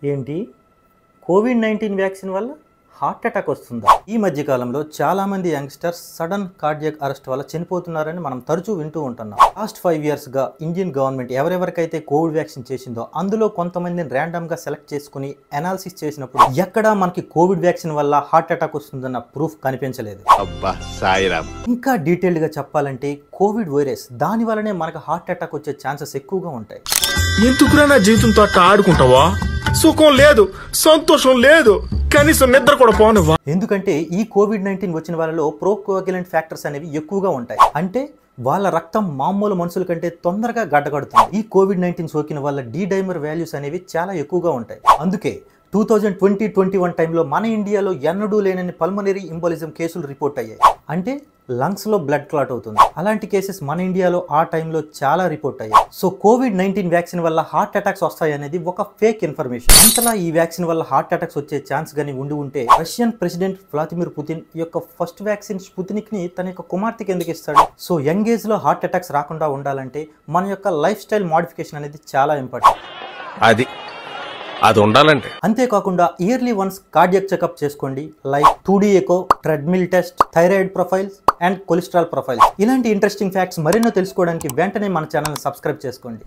ఏంటి COVID-19 vaccine వల్ల heart attack వస్తుందా? ఈ మధ్య కాలంలో చాలా మంది యంగ్స్టర్స్ సడన్ కార్డియాక్ అరెస్ట్ వల్ల చనిపోతున్నారని మనం తరచూ వింటూ ఉంటున్నాం. లాస్ట్ 5 years గా ఇండియన్ గవర్నమెంట్ ఎవరెవరికైతే కోవిడ్ వ్యాక్సిన్ చేసిందో అందులో కొంతమందిని ర్యాండమ్ గా సెలెక్ట్ చేసుకుని అనాలిసిస్ చేసినప్పుడు ఎక్కడా మనకి కోవిడ్ వ్యాక్సిన్ వల్ల హార్ట్ అటాక్ వస్తుందన్న ప్రూఫ్ కనిపించలేదు. ఇంకా డీటెయిల్డ్ గా చెప్పాలంటే కోవిడ్ వైరస్ దాని వల్లనే మనకు హార్ట్ అటాక్ వచ్చే ఛాన్సెస్ ఎక్కువగా ఉంటాయి. ఎందుకురా నా జీవితంతో అట్లా ఆడుకుంటావా? సుఖం లేదు, సంతోషం లేదు, కనీసం నిద్ర కూడా పోనవా? ఎందుకంటే ఈ కోవిడ్-19 వచ్చిన వాళ్ళలో ప్రోకోగ్యులెంట్ ఫ్యాక్టర్స్ అనేవి ఎక్కువగా ఉంటాయి. అంటే వాళ్ళ రక్తం మామూలు మనుషుల కంటే తొందరగా గడ్డకడుతుంది. ఈ కోవిడ్-19 సోకిన వాళ్ళ డైమర్ వాల్యూస్ అనేవి చాలా ఎక్కువగా ఉంటాయి. అందుకే 2020-21 టైంలో మన ఇండియాలో ఎన్నడూ లేనని పల్మనరీ ఎంబోలిజం కేసులు రిపోర్ట్ అయ్యాయి. అంటే లంగ్స్ లో బ్లడ్ క్లాట్ అవుతుంది. అలాంటి కేసెస్ మన ఇండియాలో ఆ టైంలో చాలా రిపోర్ట్ అయ్యాయి. సో కోవిడ్-19 వ్యాక్సిన్ వల్ల హార్ట్ అటాక్స్ వస్తాయి అనేది ఒక ఫేక్ ఇన్ఫర్మేషన్. అంతలా ఈ వ్యాక్సిన్ వల్ల హార్ట్ అటాక్స్ వచ్చే ఛాన్స్ గానీ ఉంటే రష్యన్ ప్రెసిడెంట్ వ్లాదిమిర్ పుతిన్ యొక్క ఫస్ట్ వ్యాక్సిన్ స్పుత్నిక్ ని తన యొక్క కుమార్తెకి ఎందుకు ఇస్తాడు? సో యంగ్ ఏజ్ లో హార్ట్ అటాక్స్ రాకుండా ఉండాలంటే మన యొక్క లైఫ్ స్టైల్ మోడిఫికేషన్ అనేది చాలా ఇంపార్టెంట్. అది ఉండాలంటే అంతేకాకుండా ఇయర్లీ వన్స్ కార్డియాక్ చెకప్ చేసుకోండి. Like 2D echo, treadmill test, thyroid profiles and cholesterol profiles. ఇలాంటి ఇంట్రెస్టింగ్ ఫ్యాక్ట్స్ మరెన్నో తెలుసుకోవడానికి వెంటనే మన ఛానల్ సబ్స్క్రైబ్ చేసుకోండి.